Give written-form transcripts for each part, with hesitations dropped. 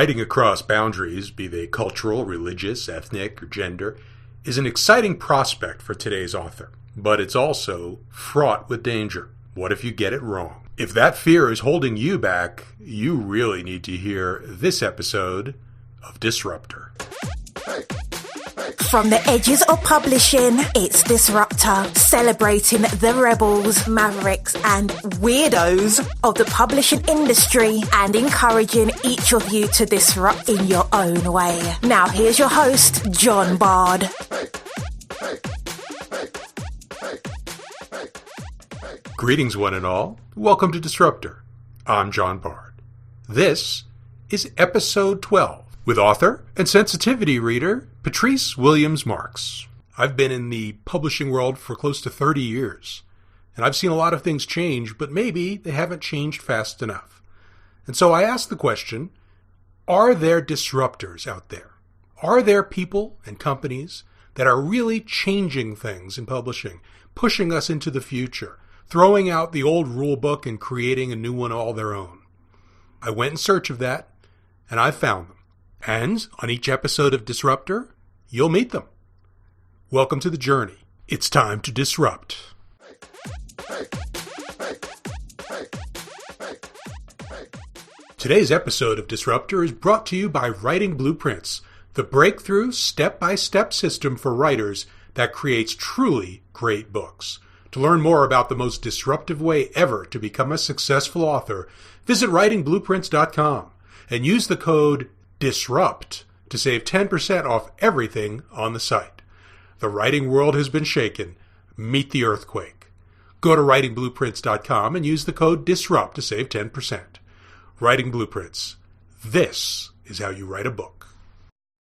Writing across boundaries, be they cultural, religious, ethnic, or gender, is an exciting prospect for today's author. But it's also fraught with danger. What if you get it wrong? If that fear is holding you back, you really need to hear this episode of Disruptor. From the edges of publishing, it's Disruptor, celebrating the rebels, mavericks, and weirdos of the publishing industry and encouraging each of you to disrupt in your own way. Now here's your host, John Bard. Greetings, one and all. Welcome to Disruptor. I'm John Bard. This is episode 12 with author and sensitivity reader Patrice Williams-Marks. I've been in the publishing world for close to 30 years, and I've seen a lot of things change, but maybe they haven't changed fast enough. And so I asked the question, are there disruptors out there? Are there people and companies that are really changing things in publishing, pushing us into the future, throwing out the old rule book and creating a new one all their own? I went in search of that, and I found them. And on each episode of Disruptor, you'll meet them. Welcome to the journey. It's time to disrupt. Today's episode of Disruptor is brought to you by Writing Blueprints, the breakthrough step-by-step system for writers that creates truly great books. To learn more about the most disruptive way ever to become a successful author, visit writingblueprints.com and use the code DISRUPT to save 10% off everything on the site. The writing world has been shaken. Meet the earthquake. Go to writingblueprints.com and use the code DISRUPT to save 10%. Writing Blueprints. This is how you write a book.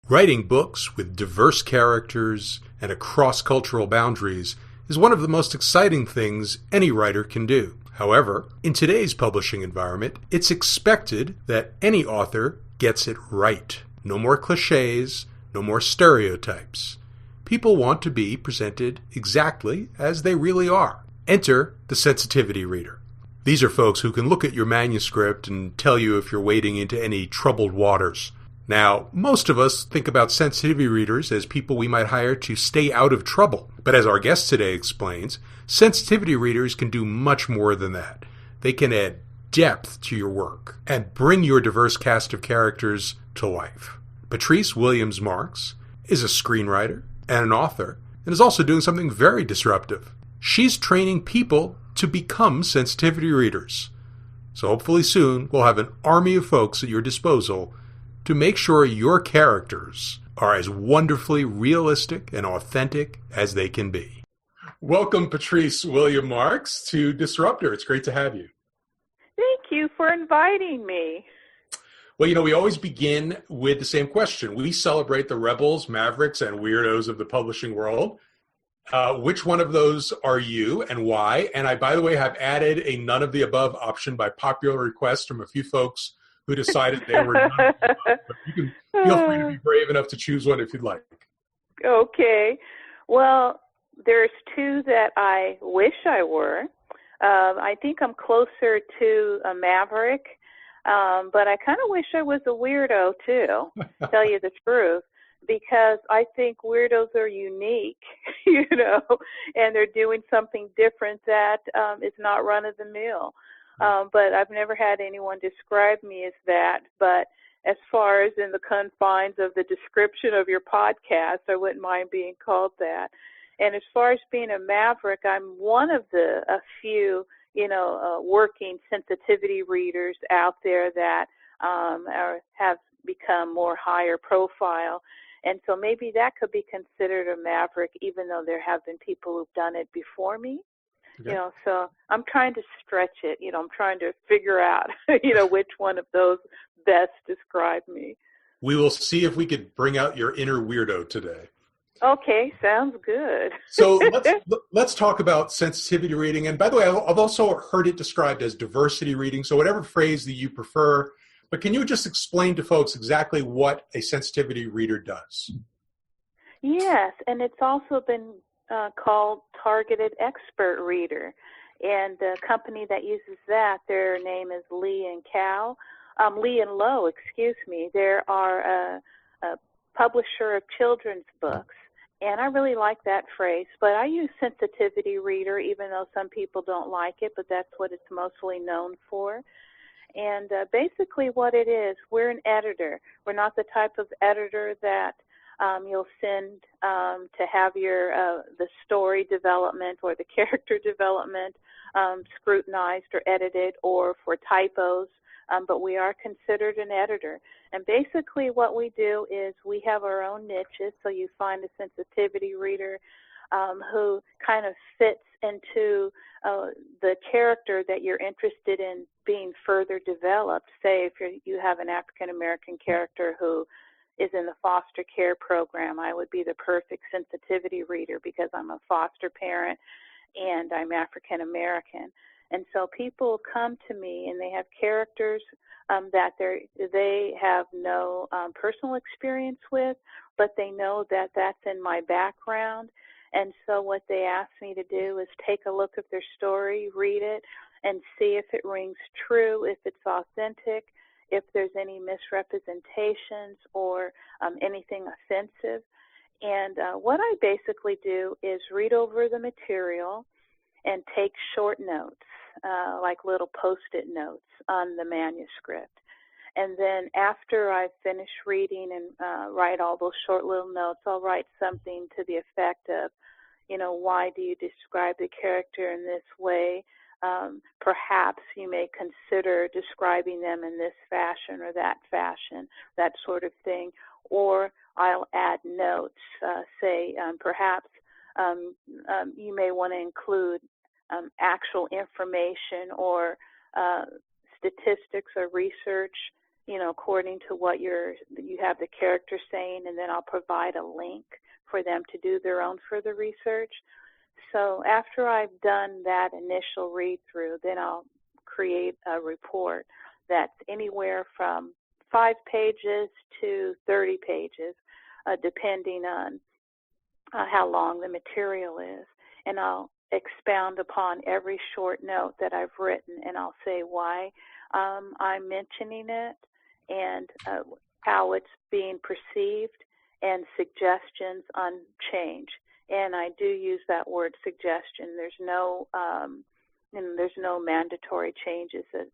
Writing books with diverse characters and across cultural boundaries is one of the most exciting things any writer can do. However, in today's publishing environment, it's expected that any author gets it right. No more cliches, no more stereotypes. People want to be presented exactly as they really are. Enter the sensitivity reader. These are folks who can look at your manuscript and tell you if you're wading into any troubled waters. Now, most of us think about sensitivity readers as people we might hire to stay out of trouble. But as our guest today explains, sensitivity readers can do much more than that. They can add depth to your work and bring your diverse cast of characters to life. Patrice Williams-Marks is a screenwriter and an author and is also doing something very disruptive. She's training people to become sensitivity readers. So hopefully soon we'll have an army of folks at your disposal to make sure your characters are as wonderfully realistic and authentic as they can be. Welcome, Patrice Williams-Marks, to Disruptor. It's great to have you. Thank you for inviting me. Well, we always begin with the same question. We celebrate the rebels, mavericks, and weirdos of the publishing world. Which one of those are you and why? And I, by the way, have added a none of the above option by popular request from a few folks who decided they were none of the above. But you can feel free to be brave enough to choose one if you'd like. Okay. Well, there's two that I wish I were. I think I'm closer to a maverick, but I kind of wish I was a weirdo too, to tell you the truth, because I think weirdos are unique, and they're doing something different that is not run-of-the-mill. But I've never had anyone describe me as that. But as far as in the confines of the description of your podcast, I wouldn't mind being called that. And as far as being a maverick, I'm one of a few, working sensitivity readers out there that have become more higher profile. And so maybe that could be considered a maverick, even though there have been people who've done it before me. Okay. So I'm trying to stretch it. I'm trying to figure out, which one of those best describe me. We will see if we could bring out your inner weirdo today. Okay, sounds good. So let's talk about sensitivity reading. And by the way, I've also heard it described as diversity reading. So whatever phrase that you prefer, but can you just explain to folks exactly what a sensitivity reader does? Yes, and it's also been called targeted expert reader. And the company that uses that, their name is Lee and Cal. Lee and Low, excuse me. There are a publisher of children's books, and I really like that phrase, but I use sensitivity reader, even though some people don't like it, but that's what it's mostly known for. And basically what it is, we're an editor. We're not the type of editor that you'll send to have your the story development or the character development scrutinized or edited, or for typos, but we are considered an editor. And basically what we do is we have our own niches, so you find a sensitivity reader who kind of fits into the character that you're interested in being further developed. Say if you have an African American character who is in the foster care program, I would be the perfect sensitivity reader because I'm a foster parent and I'm African American. And so people come to me and they have characters that they have no personal experience with, but they know that that's in my background. And so what they ask me to do is take a look at their story, read it, and see if it rings true, if it's authentic, if there's any misrepresentations or anything offensive. And what I basically do is read over the material and take short notes, like little Post-it notes on the manuscript. And then after I've finished reading and write all those short little notes, I'll write something to the effect of, why do you describe the character in this way? Perhaps you may consider describing them in this fashion or that fashion, that sort of thing. Or I'll add notes, perhaps you may want to include actual information or statistics or research, according to what you have the character saying, and then I'll provide a link for them to do their own further research. So after I've done that initial read-through, then I'll create a report that's anywhere from 5 pages to 30 pages, depending on how long the material is. And I'll expound upon every short note that I've written, and I'll say why I'm mentioning it and how it's being perceived and suggestions on change. And I do use that word suggestion. There's no mandatory changes that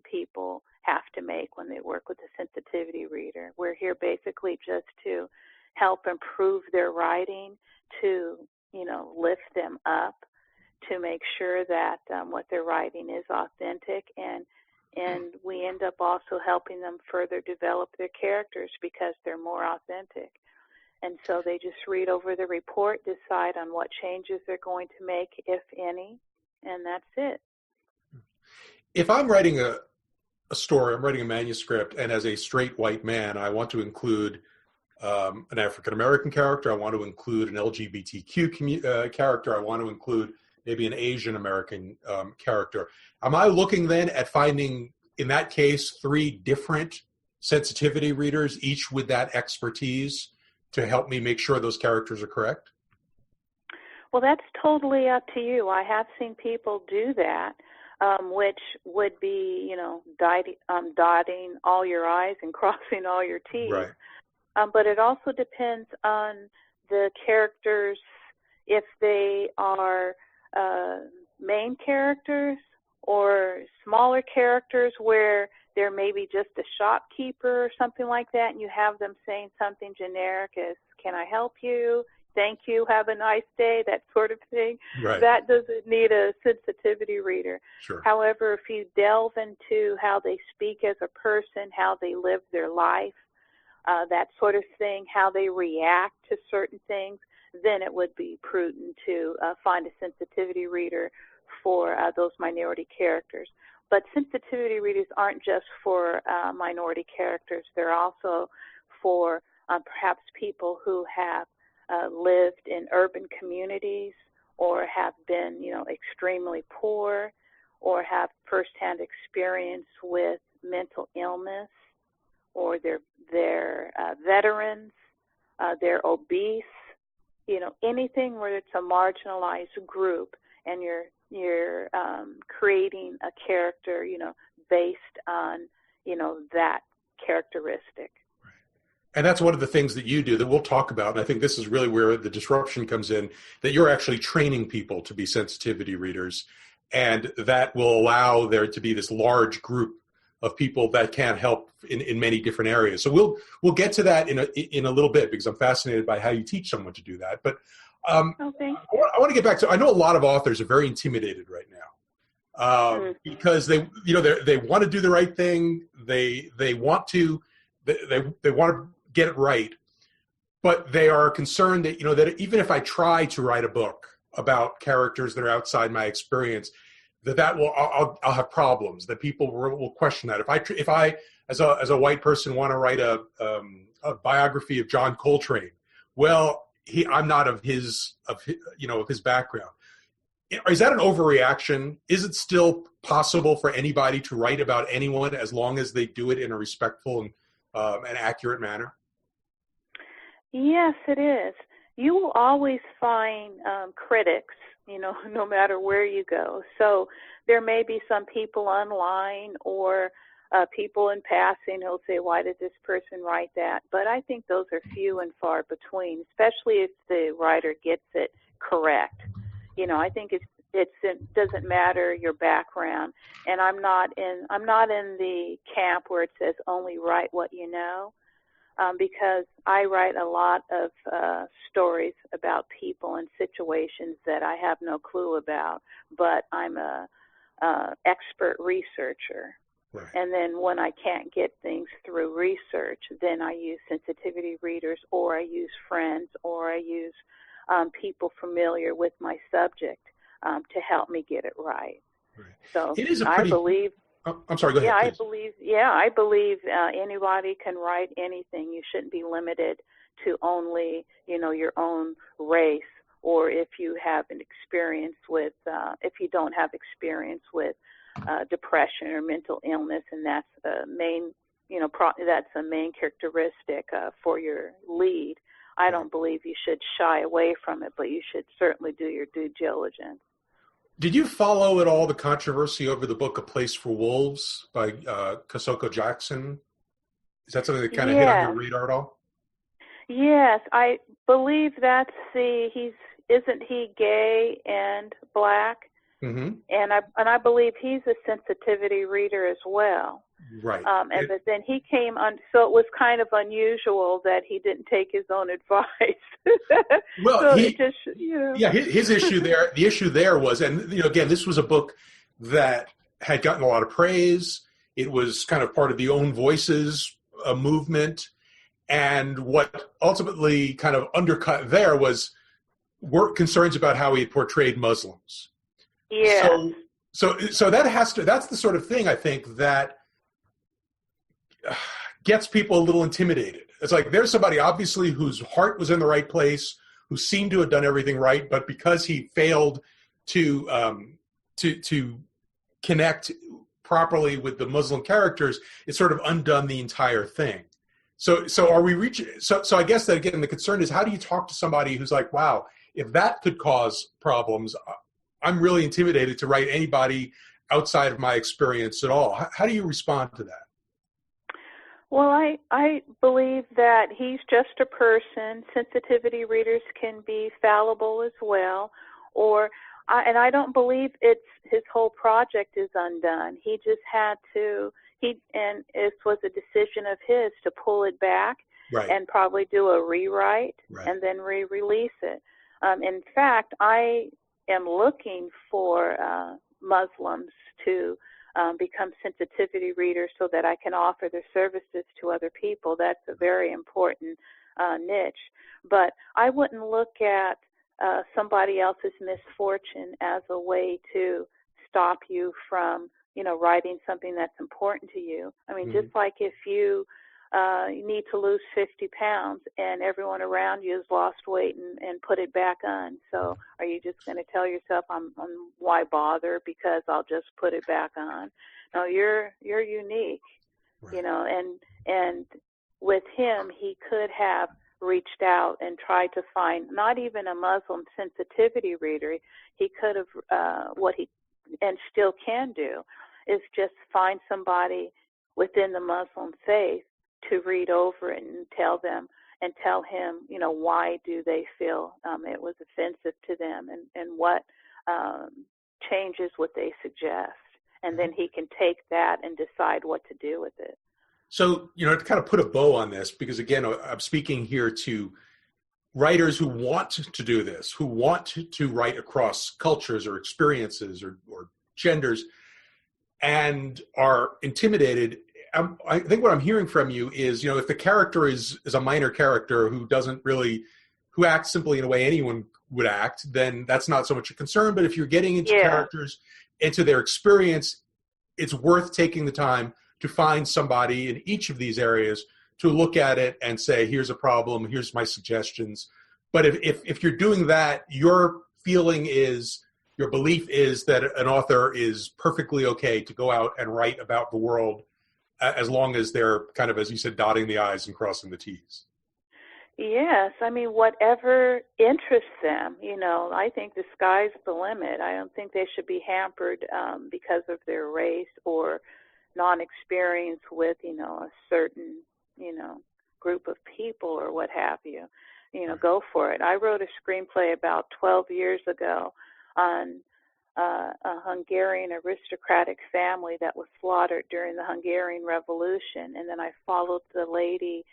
people have to make when they work with a sensitivity reader. We're here basically just to help improve their writing, to lift them up, to make sure that what they're writing is authentic, and we end up also helping them further develop their characters because they're more authentic. And so they just read over the report, decide on what changes they're going to make, if any, and that's it. If I'm writing a story, I'm writing a manuscript, and as a straight white man, I want to include an African-American character, I want to include an LGBTQ character, I want to include maybe an Asian-American character. Am I looking then at finding, in that case, 3 different sensitivity readers, each with that expertise, to help me make sure those characters are correct? Well, that's totally up to you. I have seen people do that, which would be, dotting all your I's and crossing all your T's. Right. But it also depends on the characters, if they are main characters or smaller characters where they're maybe just a shopkeeper or something like that, and you have them saying something generic as, "Can I help you? Thank you, have a nice day," that sort of thing. Right. That doesn't need a sensitivity reader. Sure. However, if you delve into how they speak as a person, how they live their life, that sort of thing, how they react to certain things, then it would be prudent to find a sensitivity reader for those minority characters. But sensitivity readers aren't just for minority characters. They're also for perhaps people who have lived in urban communities or have been, extremely poor or have firsthand experience with mental illness, or they're veterans, they're obese, anything where it's a marginalized group and you're creating a character, based on, that characteristic. And that's one of the things that you do that we'll talk about. And I think this is really where the disruption comes in, that you're actually training people to be sensitivity readers. And that will allow there to be this large group of people that can help in many different areas. So we'll get to that in a little bit, because I'm fascinated by how you teach someone to do that. But I want to get back to, I know a lot of authors are very intimidated right now because they want to do the right thing. They want to get it right, but they are concerned that that even if I try to write a book about characters that are outside my experience, I'll have problems. That people will question that. If I as a white person want to write a biography of John Coltrane, well, I'm not of his background. Is that an overreaction? Is it still possible for anybody to write about anyone as long as they do it in a respectful and an accurate manner? Yes, it is. You will always find critics, no matter where you go. So there may be some people online or people in passing who'll say, why did this person write that? But I think those are few and far between, especially if the writer gets it correct. I think it doesn't matter your background. And I'm not in the camp where it says only write what you know. Because I write a lot of stories about people and situations that I have no clue about, but I'm a expert researcher. Right. And then when I can't get things through research, then I use sensitivity readers, or I use friends, or I use people familiar with my subject to help me get it right. Right. So it is I believe. I'm sorry, go ahead. I believe anybody can write anything. You shouldn't be limited to only, your own race, or if you have an experience with, if you don't have experience with depression or mental illness, and that's the main, that's a main characteristic for your lead. I don't believe you should shy away from it, but you should certainly do your due diligence. Did you follow at all the controversy over the book A Place for Wolves by Kosoko Jackson? Is that something that kind of hit on your radar at all? Yes, I believe that's isn't he gay and black? Mm-hmm. And I believe he's a sensitivity reader as well. Right. But then he came on, so it was kind of unusual that he didn't take his own advice. Well, so his issue there, the issue there was, and again, this was a book that had gotten a lot of praise. It was kind of part of the Own Voices movement, and what ultimately kind of undercut there was concerns about how he had portrayed Muslims. Yeah. So that's the sort of thing I think that gets people a little intimidated. It's like there's somebody obviously whose heart was in the right place, who seemed to have done everything right, but because he failed to connect properly with the Muslim characters, it sort of undone the entire thing. So are we reaching? So I guess that again, the concern is, how do you talk to somebody who's like, wow, if that could cause problems, I'm really intimidated to write anybody outside of my experience at all. How do you respond to that? Well, I believe that he's just a person. Sensitivity readers can be fallible as well. And I don't believe his whole project is undone. He just had to, and it was a decision of his to pull it back, right, and probably do a rewrite, right, and then re-release it. In fact, I am looking for Muslims to become sensitivity readers so that I can offer their services to other people. That's a very important niche. But I wouldn't look at somebody else's misfortune as a way to stop you from, writing something that's important to you. I mean, just like if you need to lose 50 pounds and everyone around you has lost weight and put it back on. So are you just going to tell yourself, why bother, because I'll just put it back on? No, you're unique, right. And with him, he could have reached out and tried to find not even a Muslim sensitivity reader. He could have, and still can do, is just find somebody within the Muslim faith to read over it and tell him, why do they feel it was offensive to them, and what changes would they suggest. And then he can take that and decide what to do with it. So, to kind of put a bow on this, because again, I'm speaking here to writers who want to do this, who want to write across cultures or experiences or genders and are intimidated. I think what I'm hearing from you is, if the character is a minor character who acts simply in a way anyone would act, then that's not so much a concern. But if you're getting into characters, into their experience, it's worth taking the time to find somebody in each of these areas to look at it and say, here's a problem, here's my suggestions. But if you're doing that, your belief is that an author is perfectly okay to go out and write about the world as long as they're kind of, as you said, dotting the I's and crossing the T's. Yes, whatever interests them, I think the sky's the limit. I don't think they should be hampered because of their race or non-experience with, a certain, group of people or what have you. Go for it. I wrote a screenplay about 12 years ago on a Hungarian aristocratic family that was slaughtered during the Hungarian Revolution, and then I followed the lady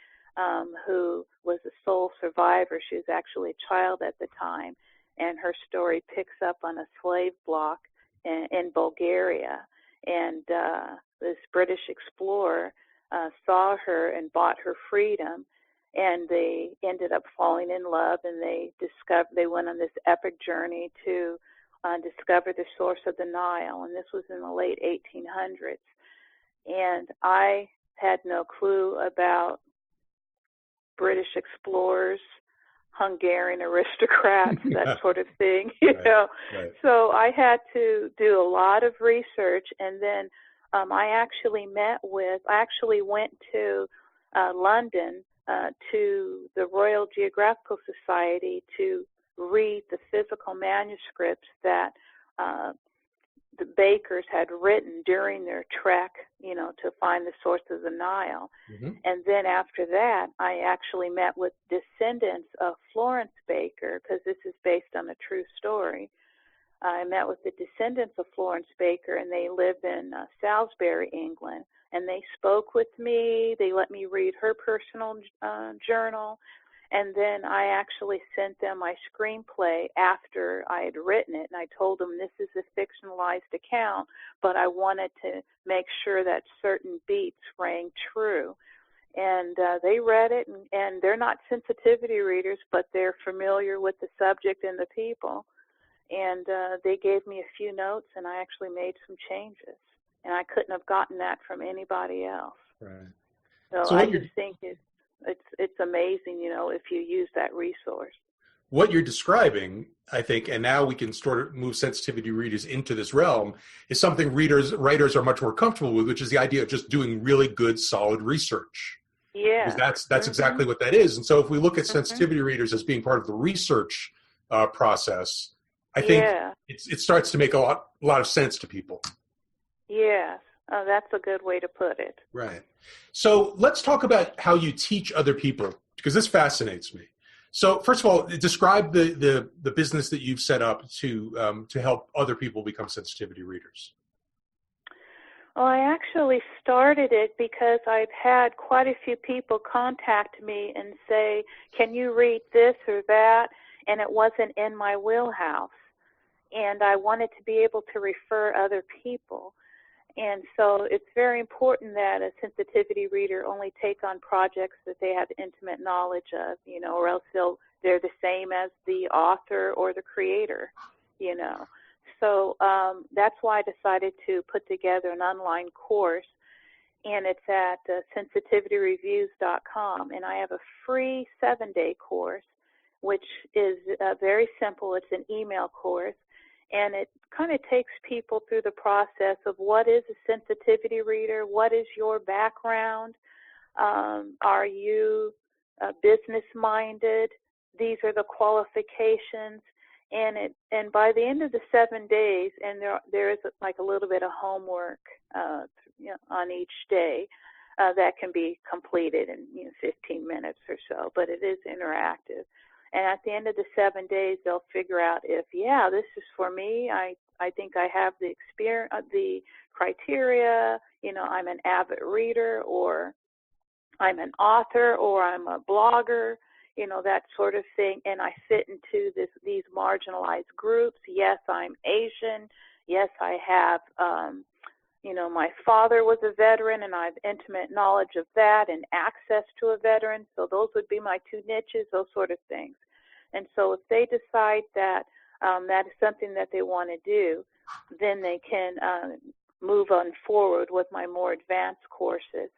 who was a sole survivor. She was actually a child at the time, and her story picks up on a slave block in Bulgaria. And this British explorer saw her and bought her freedom, and they ended up falling in love, and they went on this epic journey to discover the source of the Nile, and this was in the late 1800s. And I had no clue about British explorers, Hungarian aristocrats, that sort of thing, Right. So I had to do a lot of research, and then I actually went to London to the Royal Geographical Society to read the physical manuscripts that the bakers had written during their trek, to find the source of the Nile. Mm-hmm. And then after that, I actually met with descendants of Florence Baker, because this is based on a true story. I met with the descendants of Florence Baker, and they live in Salisbury, England. And they spoke with me. They let me read her personal journal. And then I actually sent them my screenplay after I had written it. And I told them this is a fictionalized account, but I wanted to make sure that certain beats rang true. And they read it, and they're not sensitivity readers, but they're familiar with the subject and the people. And they gave me a few notes, and I actually made some changes. And I couldn't have gotten that from anybody else. Right. So I just think it's amazing, if you use that resource. What you're describing, I think, and now we can sort of move sensitivity readers into this realm, is something writers are much more comfortable with, which is the idea of just doing really good, solid research. Yeah. Because that's exactly what that is. And so if we look at sensitivity readers as being part of the research process, I think it starts to make a lot of sense to people. Yes. That's a good way to put it. Right. So let's talk about how you teach other people, because this fascinates me. So first of all, describe the business that you've set up to help other people become sensitivity readers. Well, I actually started it because I've had quite a few people contact me and say, can you read this or that? And it wasn't in my wheelhouse. And I wanted to be able to refer other people. And so it's very important that a sensitivity reader only take on projects that they have intimate knowledge of, or else they're the same as the author or the creator, So that's why I decided to put together an online course, and it's at sensitivityreviews.com. And I have a free 7-day course, which is very simple. It's an email course. And it kind of takes people through the process of what is a sensitivity reader, what is your background, are you business-minded, these are the qualifications, and by the end of the 7 days, and there is like a little bit of homework on each day that can be completed in 15 minutes or so, but it is interactive. And at the end of the 7 days, they'll figure out if, this is for me. I think I have the experience, the criteria. I'm an avid reader, or I'm an author, or I'm a blogger. That sort of thing, and I fit into these marginalized groups. Yes, I'm Asian. Yes, I have, my father was a veteran, and I have intimate knowledge of that and access to a veteran. So those would be my two niches, those sort of things. And so if they decide that that is something that they want to do, then they can move on forward with my more advanced courses.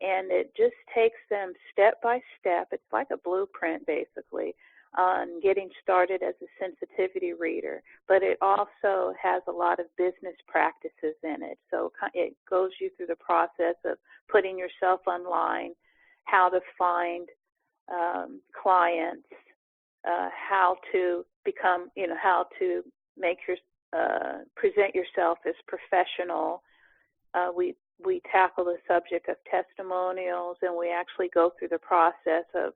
And it just takes them step by step. It's like a blueprint, basically, on getting started as a sensitivity reader. But it also has a lot of business practices in it. So it goes you through the process of putting yourself online, how to find clients, how to become, how to make present yourself as professional. We tackle the subject of testimonials, and we actually go through the process of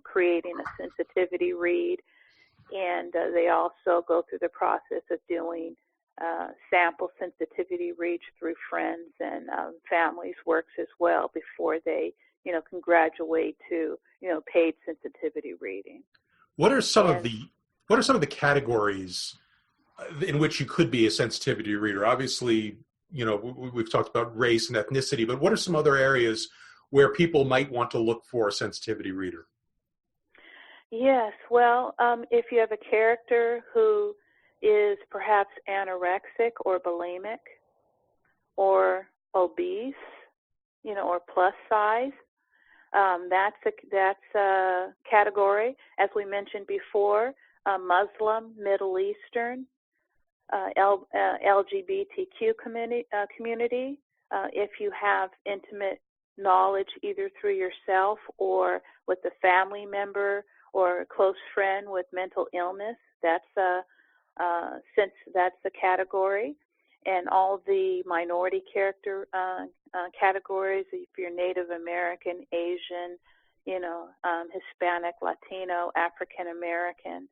creating a sensitivity read, and they also go through the process of doing sample sensitivity reads through friends and families' works as well before they, can graduate to, paid sensitivity reading. What are some of the categories in which you could be a sensitivity reader? Obviously, we've talked about race and ethnicity, but what are some other areas where people might want to look for a sensitivity reader? Yes, well, if you have a character who is perhaps anorexic or bulimic or obese, or plus size, that's a category. As we mentioned before, Muslim, Middle Eastern, LGBTQ community. If you have intimate knowledge either through yourself or with a family member or a close friend with mental illness, that's a category. And all the minority character categories, if you're Native American, Asian, Hispanic, Latino, African American.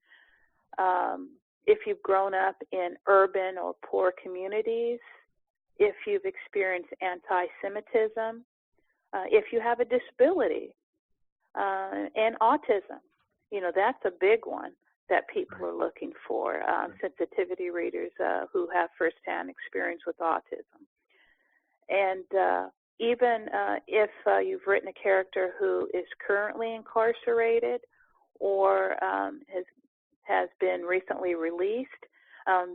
If you've grown up in urban or poor communities, if you've experienced anti-Semitism, if you have a disability, and autism, that's a big one that people are looking for, sensitivity readers who have firsthand experience with autism. And even if you've written a character who is currently incarcerated or has been recently released,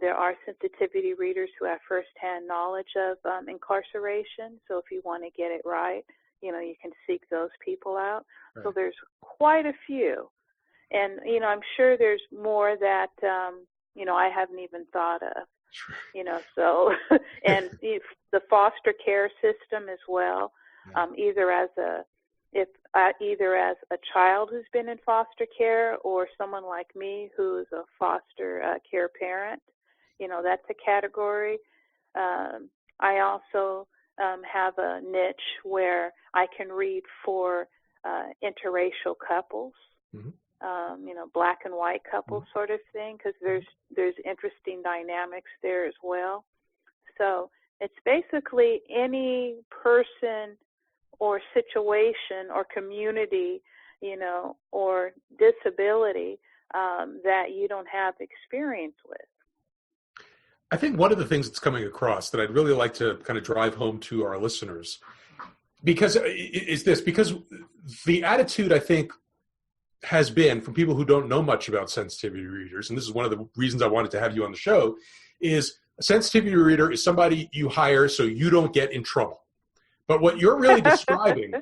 there are sensitivity readers who have firsthand knowledge of incarceration. So if you want to get it right, you can seek those people out. Right. So there's quite a few. And, I'm sure there's more that, I haven't even thought of, so, and the foster care system as well, either as a child who's been in foster care or someone like me who's a foster care parent, that's a category. I also have a niche where I can read for interracial couples. Mm-hmm. Black and white couples sort of thing, because there's interesting dynamics there as well. So it's basically any person or situation or community, or disability that you don't have experience with. I think one of the things that's coming across that I'd really like to kind of drive home to our listeners, because the attitude, I think, has been from people who don't know much about sensitivity readers, and this is one of the reasons I wanted to have you on the show, is a sensitivity reader is somebody you hire so you don't get in trouble. But what you're really describing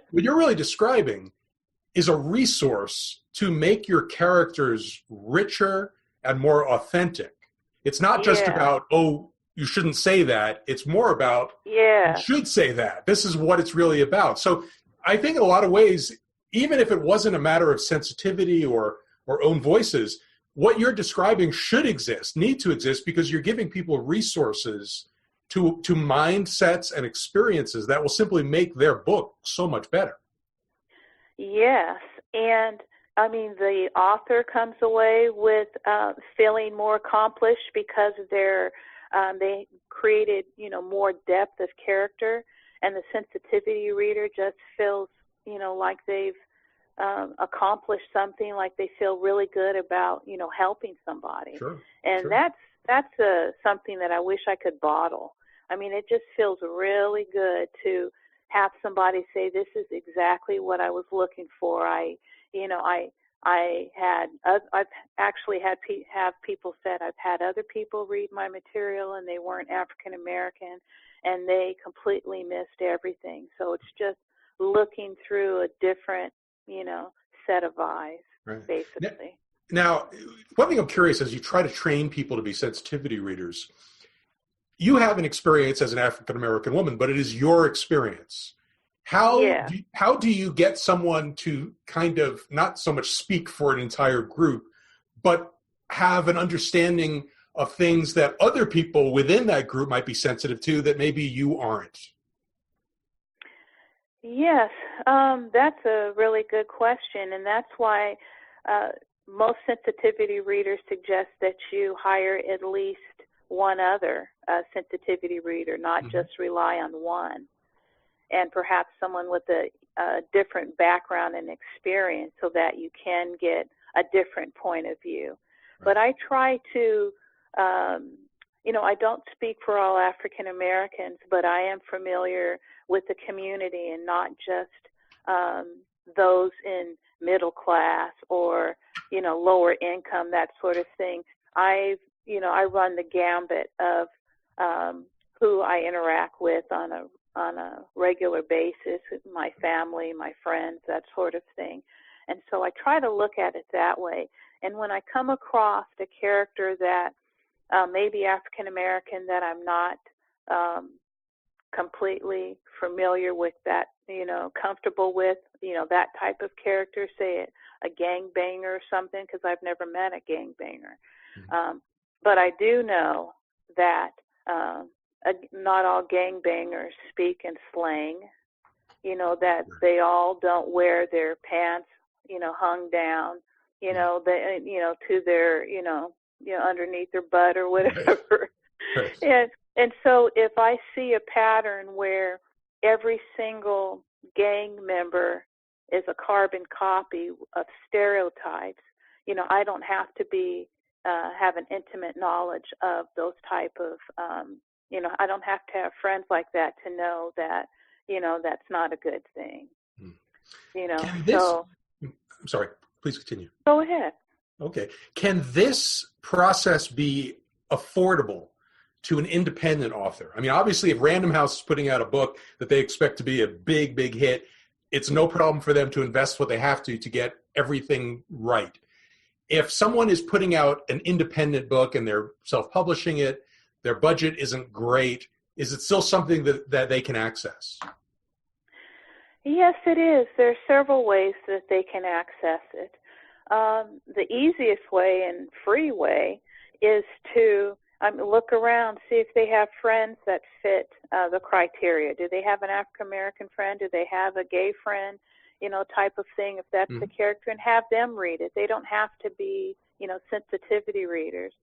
is a resource to make your characters richer and more authentic. It's not just about, you shouldn't say that. It's more about, you should say that. This is what it's really about. So I think in a lot of ways, even if it wasn't a matter of sensitivity or own voices, what you're describing should exist, need to exist, because you're giving people resources to mindsets and experiences that will simply make their book so much better. Yes, and I mean, the author comes away with feeling more accomplished because they created, more depth of character, and the sensitivity reader just feels, like they've accomplished something, like they feel really good about, helping somebody. Sure. And Sure. that's something that I wish I could bottle. I mean, it just feels really good to have somebody say, this is exactly what I was looking for. I've actually have people said I've had other people read my material and they weren't African American and they completely missed everything. So it's just looking through a different, set of eyes, Right. basically. Now, one thing I'm curious, as you try to train people to be sensitivity readers, you have an experience as an African American woman, but it is your experience. How do you get someone to kind of not so much speak for an entire group, but have an understanding of things that other people within that group might be sensitive to that maybe you aren't? Yes, that's a really good question, and that's why most sensitivity readers suggest that you hire at least one other sensitivity reader, not just rely on one, and perhaps someone with a different background and experience so that you can get a different point of view. Right. But I try to, I don't speak for all African Americans, but I am familiar with the community and not just those in middle class or, lower income, that sort of thing. I run the gambit of who I interact with on a regular basis, my family, my friends, that sort of thing. And so I try to look at it that way. And when I come across a character that may be African American that I'm not completely familiar with, that, comfortable with, that type of character, say a gangbanger or something, because I've never met a gangbanger. But I do know that not all gangbangers speak in slang, that they all don't wear their pants, hung down, to their, underneath their butt or whatever. Right. And so if I see a pattern where every single gang member is a carbon copy of stereotypes, I don't have to be have an intimate knowledge of those type of, I don't have to have friends like that to know that, that's not a good thing. I'm sorry, please continue. Go ahead. Okay. Can this process be affordable to an independent author? I mean, obviously, if Random House is putting out a book that they expect to be a big, big hit, it's no problem for them to invest what they have to get everything right. If someone is putting out an independent book and they're self-publishing it, their budget isn't great, is it still something that they can access? Yes, it is. There are several ways that they can access it. The easiest way and free way is to look around, see if they have friends that fit the criteria. Do they have an African American friend? Do they have a gay friend? Type of thing, if that's the character, and have them read it. They don't have to be, sensitivity readers.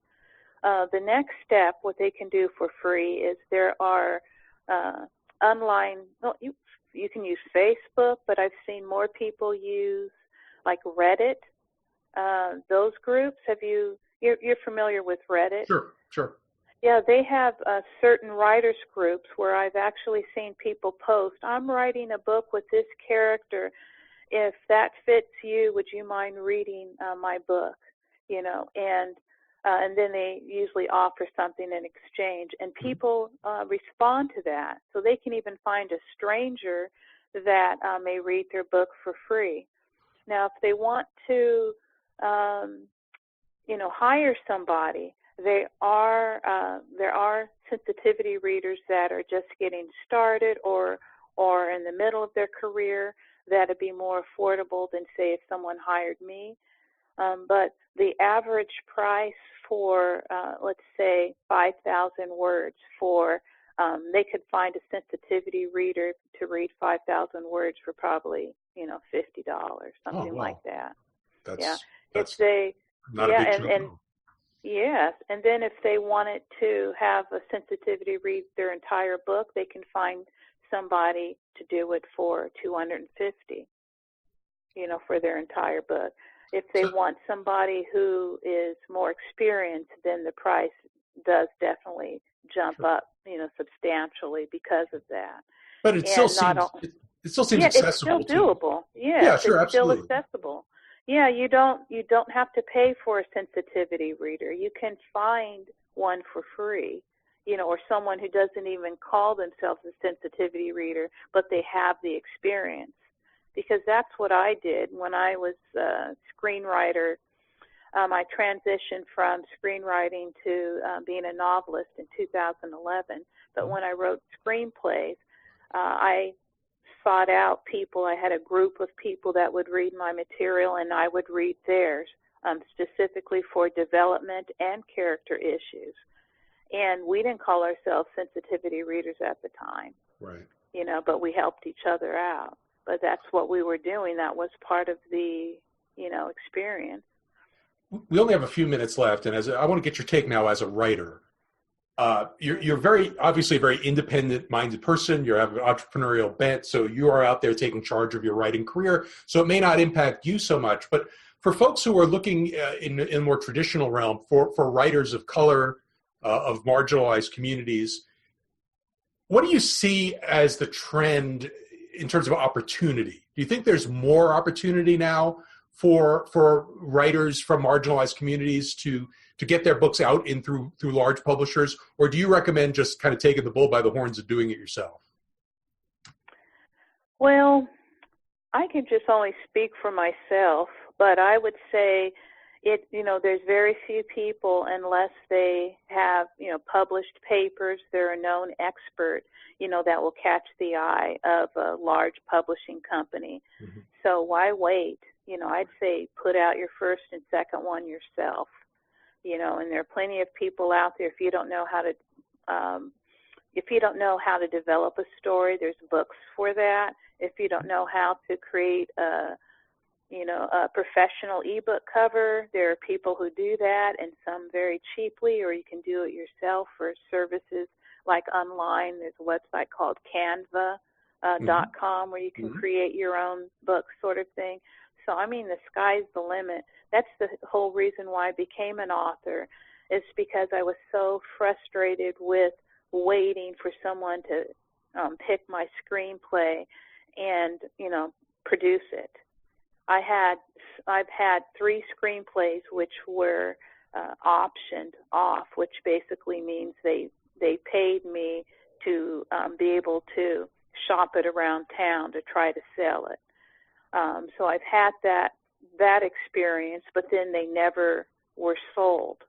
The next step, what they can do for free, is there are online, you can use Facebook, but I've seen more people use like Reddit, those groups. You're familiar with Reddit? Sure. Yeah, they have certain writers groups where I've actually seen people post, I'm writing a book with this character. If that fits you, would you mind reading my book? And then they usually offer something in exchange. And people respond to that. So they can even find a stranger that may read their book for free. Now, if they want to, hire somebody, there are sensitivity readers that are just getting started or in the middle of their career that'd be more affordable than, say, if someone hired me. but the average price for, let's say, 5,000 words for, they could find a sensitivity reader to read 5,000 words for probably, $50, something like that. That's if they, not a big chunk. and yes, and then if they wanted to have a sensitivity read their entire book, they can find somebody to do it for $250, for their entire book. If they want somebody who is more experienced, then the price does definitely jump up, substantially because of that. But it still seems accessible. It's still doable. Yes, sure, it's absolutely. still accessible. Yeah, you don't have to pay for a sensitivity reader. You can find one for free, or someone who doesn't even call themselves a sensitivity reader, but they have the experience. Because that's what I did when I was a screenwriter. I transitioned from screenwriting to being a novelist in 2011. But when I wrote screenplays, I sought out people. I had a group of people that would read my material, and I would read theirs, specifically for development and character issues. And we didn't call ourselves sensitivity readers at the time, right? But we helped each other out. But that's what we were doing. That was part of the, experience. We only have a few minutes left, and I want to get your take now as a writer. You're obviously a very independent-minded person. You have an entrepreneurial bent, so you are out there taking charge of your writing career. So it may not impact you so much, but for folks who are looking in a more traditional realm, for writers of color, of marginalized communities, what do you see as the trend in terms of opportunity? Do you think there's more opportunity now for writers from marginalized communities to get their books out through large publishers, or do you recommend just kind of taking the bull by the horns and doing it yourself? Well, I can just only speak for myself, but I would say there's very few people, unless they have, published papers, they're a known expert, that will catch the eye of a large publishing company. Mm-hmm. So why wait? I'd say put out your first and second one yourself, and there are plenty of people out there. If you don't know how to develop a story, there's books for that. If you don't know how to create a professional ebook cover, there are people who do that, and some very cheaply, or you can do it yourself for services like online. There's a website called Canva.com where you can create your own book, sort of thing. So, the sky's the limit. That's the whole reason why I became an author, is because I was so frustrated with waiting for someone to pick my screenplay and, produce it. I've had 3 screenplays which were optioned off, which basically means they paid me to be able to shop it around town to try to sell it. So I've had that experience, but then they never were sold.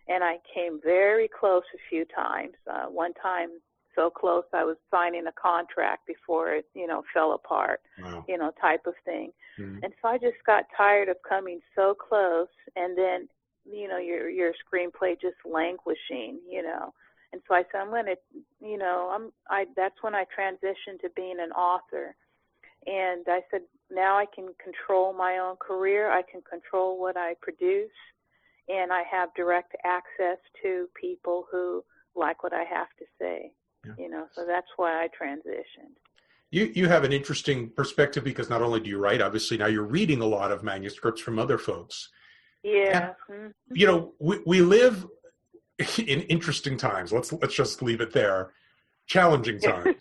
And I came very close a few times. One time, so close I was signing a contract before it, fell apart, wow. Type of thing. Mm-hmm. And so I just got tired of coming so close, and then, your screenplay just languishing, And so I said, I'm going to, that's when I transitioned to being an author. And I said, now I can control my own career. I can control what I produce. And I have direct access to people who like what I have to say, so that's why I transitioned. You have an interesting perspective, because not only do you write, obviously now you're reading a lot of manuscripts from other folks. Yeah. And, we live in interesting times. Let's just leave it there. Challenging times.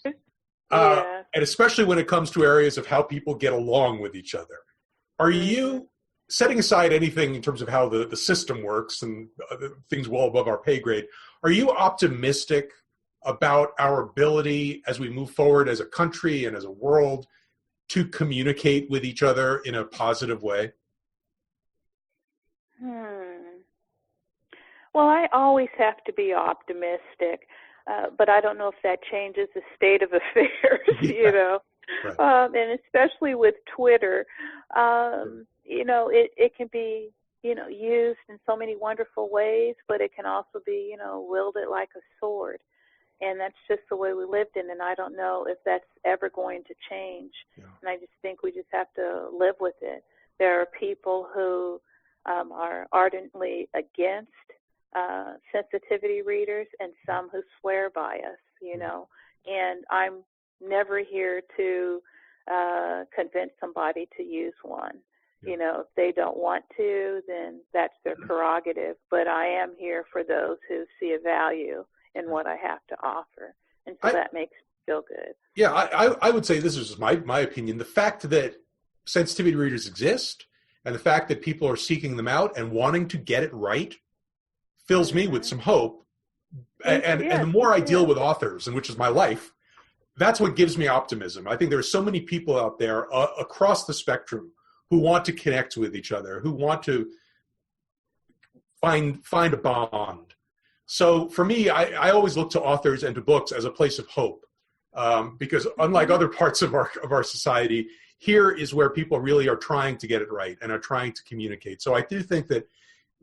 Yeah. And especially when it comes to areas of how people get along with each other. Are you, setting aside anything in terms of how the system works and things well above our pay grade, are you optimistic about our ability as we move forward as a country and as a world to communicate with each other in a positive way? Well, I always have to be optimistic, but I don't know if that changes the state of affairs, Right. And especially with Twitter, it can be used in so many wonderful ways, but it can also be, wielded like a sword. And that's just the way we lived in, and I don't know if that's ever going to change. Yeah. And I just think we just have to live with it. There are people who are ardently against sensitivity readers, and some who swear by us, and I'm never here to convince somebody to use one. Yeah. If they don't want to, then that's their prerogative, but I am here for those who see a value in what I have to offer, and so that makes me feel good. Yeah, I would say, this is my opinion, the fact that sensitivity readers exist and the fact that people are seeking them out and wanting to get it right fills me with some hope. And the more I deal with authors, and which is my life, that's what gives me optimism. I think there are so many people out there across the spectrum who want to connect with each other, who want to find a bond. So for me, I always look to authors and to books as a place of hope, because unlike other parts of our society, here is where people really are trying to get it right and are trying to communicate. So I do think that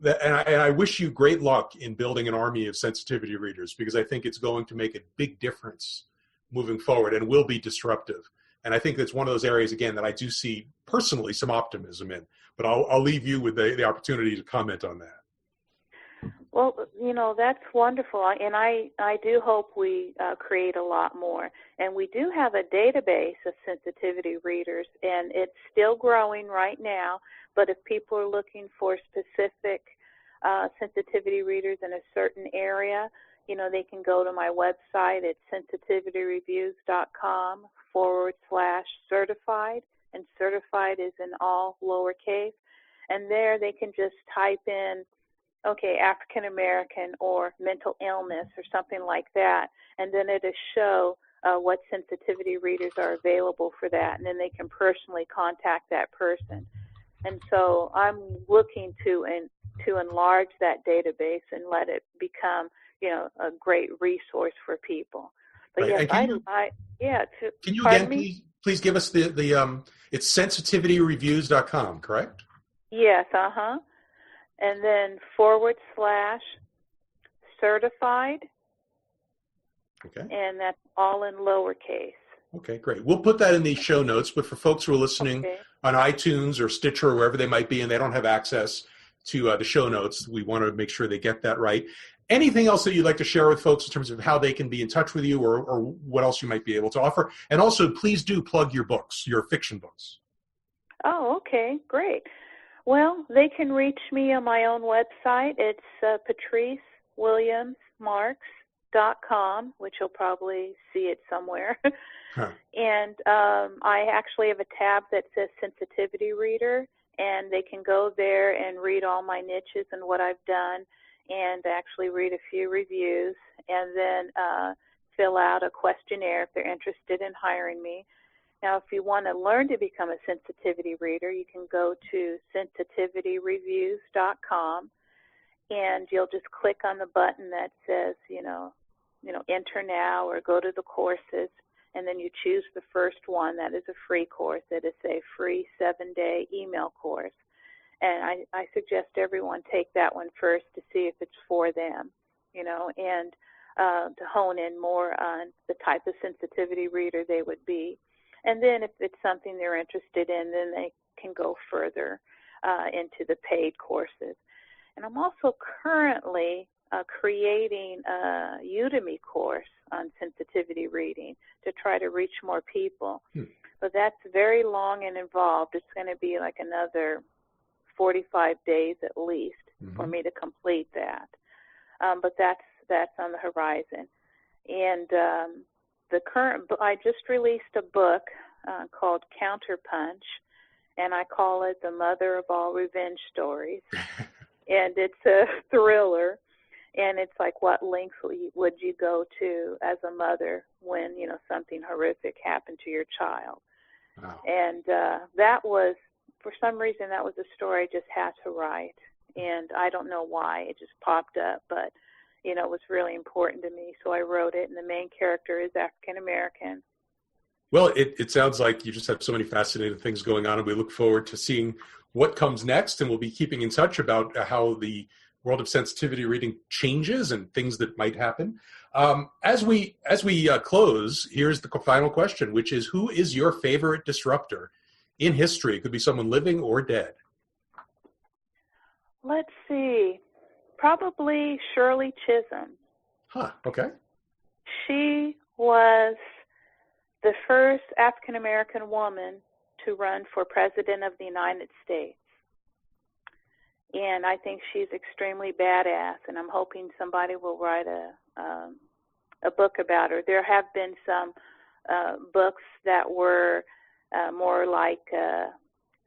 and I wish you great luck in building an army of sensitivity readers, because I think it's going to make a big difference moving forward and will be disruptive. And I think that's one of those areas, again, that I do see personally some optimism in. But I'll leave you with the opportunity to comment on that. Well, that's wonderful. And I do hope we create a lot more. And we do have a database of sensitivity readers, and it's still growing right now. But if people are looking for specific sensitivity readers in a certain area, they can go to my website at sensitivityreviews.com/certified, and certified is in all lowercase. And there they can just type in, African American or mental illness or something like that, and then it'll show what sensitivity readers are available for that, and then they can personally contact that person. And so I'm looking to enlarge that database and let it become, a great resource for people. But right. Yes, can you again please give us the it's sensitivityreviews.com, correct? Yes, and then /certified. Okay. And that's all in lowercase. Okay, great. We'll put that in the show notes, but for folks who are listening on iTunes or Stitcher or wherever they might be and they don't have access to the show notes, we want to make sure they get that right. Anything else that you'd like to share with folks in terms of how they can be in touch with you, or what else you might be able to offer? And also, please do plug your books, your fiction books. Oh, okay, great. Well, they can reach me on my own website. It's patricewilliamsmarks.com, which you'll probably see it somewhere. Huh. And I actually have a tab that says Sensitivity Reader, and they can go there and read all my niches and what I've done, and actually read a few reviews, and then fill out a questionnaire if they're interested in hiring me. Now, if you want to learn to become a sensitivity reader, you can go to sensitivityreviews.com, and you'll just click on the button that says, enter now or go to the courses, and then you choose the first one. That is a free course. It is a free 7-day email course. And I suggest everyone take that one first to see if it's for them, and to hone in more on the type of sensitivity reader they would be. And then if it's something they're interested in, then they can go further into the paid courses. And I'm also currently creating a Udemy course on sensitivity reading to try to reach more people. But that's very long and involved. It's going to be like another 45 days at least for me to complete that. But that's on the horizon. And I just released a book called Counterpunch, and I call it the mother of all revenge stories. And it's a thriller, and it's like, what lengths would you go to as a mother when, something horrific happened to your child? Wow. And that was, for some reason, that was a story I just had to write. And I don't know why. It just popped up, but, it was really important to me. So I wrote it, and the main character is African American. Well, it sounds like you just have so many fascinating things going on, and we look forward to seeing what comes next, and we'll be keeping in touch about how the world of sensitivity reading changes and things that might happen. As we close, here's the final question, which is, who is your favorite disruptor in history? It could be someone living or dead. Let's see. Probably Shirley Chisholm. Huh, okay. She was the first African-American woman to run for President of the United States. And I think she's extremely badass, and I'm hoping somebody will write a book about her. There have been some books that were more like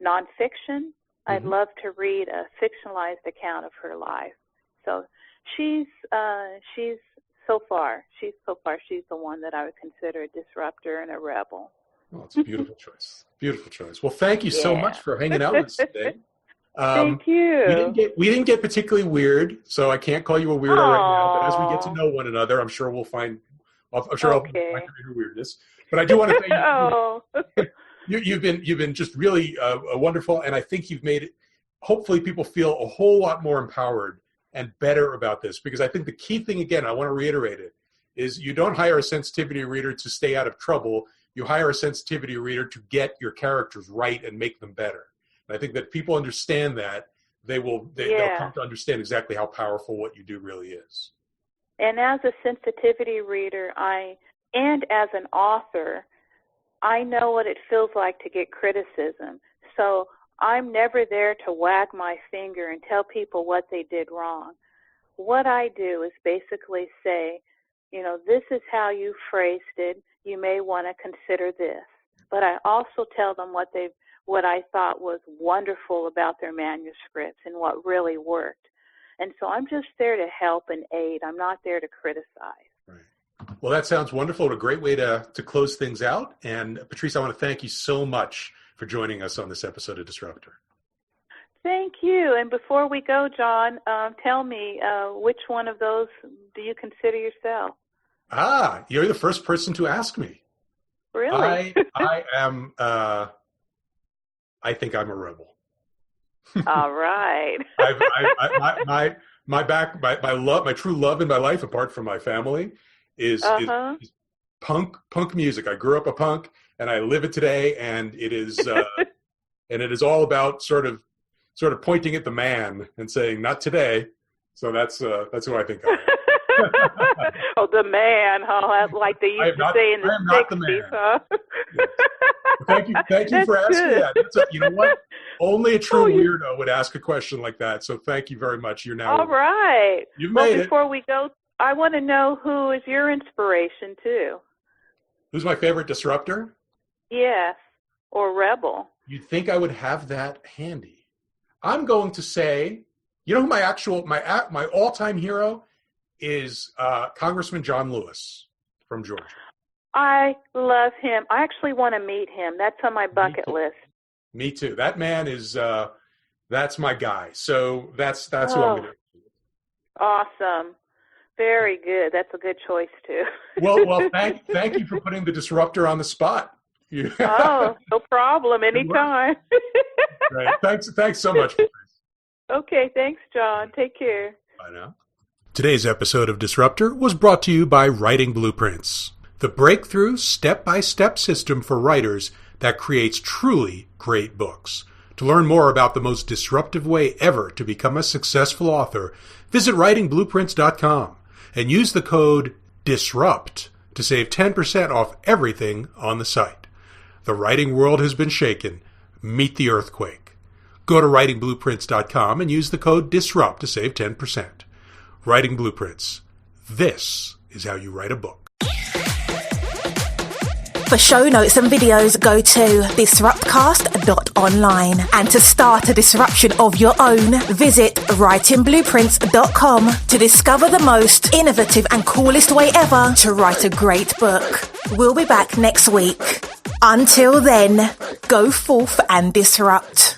nonfiction. I'd love to read a fictionalized account of her life. So she's the one that I would consider a disruptor and a rebel. Oh, it's a beautiful choice. Beautiful choice. Well, thank you so much for hanging out with us today. Thank you. We didn't get particularly weird, so I can't call you a weirdo right now. But as we get to know one another, I'm sure I'll find your weirdness. But I do want to thank you. You've been just really wonderful, and I think you've made it. Hopefully, people feel a whole lot more empowered and better about this, because I think the key thing, again, I want to reiterate it, is you don't hire a sensitivity reader to stay out of trouble. You hire a sensitivity reader to get your characters right and make them better. And I think that people understand that, they'll come to understand exactly how powerful what you do really is. And as a sensitivity reader, and as an author, I know what it feels like to get criticism. So I'm never there to wag my finger and tell people what they did wrong. What I do is basically say, this is how you phrased it. You may want to consider this. But I also tell them what I thought was wonderful about their manuscripts and what really worked. And so I'm just there to help and aid. I'm not there to criticize. Right. Well, that sounds wonderful. What a great way to close things out. And Patrice, I want to thank you so much for joining us on this episode of Disruptor. Thank you. And before we go, John, tell me, which one of those do you consider yourself? You're the first person to ask me. Really? I am, I think I'm a rebel. All right. My true love in my life, apart from my family, is punk music. I grew up a punk, and I live it today, and it is and it is all about sort of pointing at the man and saying, "Not today." So that's who I think I am. Oh, the man, huh? Like they used to say in the 60s, huh? Yes. Thank you for asking that. You know what? Only a true weirdo would ask a question like that. So thank you very much. You're now all right. You've made it. Before we go, I want to know who is your inspiration too. Who's my favorite disruptor? Yes, or rebel. You'd think I would have that handy. I'm going to say, you know who my all-time hero is? Congressman John Lewis from Georgia. I love him. I actually want to meet him. That's on my bucket list. Me too. That man is that's my guy. So that's who I'm going to do. Awesome. Very good. That's a good choice too. Well, thank you for putting the disruptor on the spot. Oh, no problem. Anytime. Right. Thanks so much. Okay, thanks, John. Take care. Bye now. Today's episode of Disruptor was brought to you by Writing Blueprints, the breakthrough step-by-step system for writers that creates truly great books. To learn more about the most disruptive way ever to become a successful author, visit writingblueprints.com and use the code DISRUPT to save 10% off everything on the site. The writing world has been shaken. Meet the earthquake. Go to writingblueprints.com and use the code DISRUPT to save 10%. Writing Blueprints. This is how you write a book. For show notes and videos, go to disruptcast.online. And to start a disruption of your own, visit writingblueprints.com to discover the most innovative and coolest way ever to write a great book. We'll be back next week. Until then, go forth and disrupt.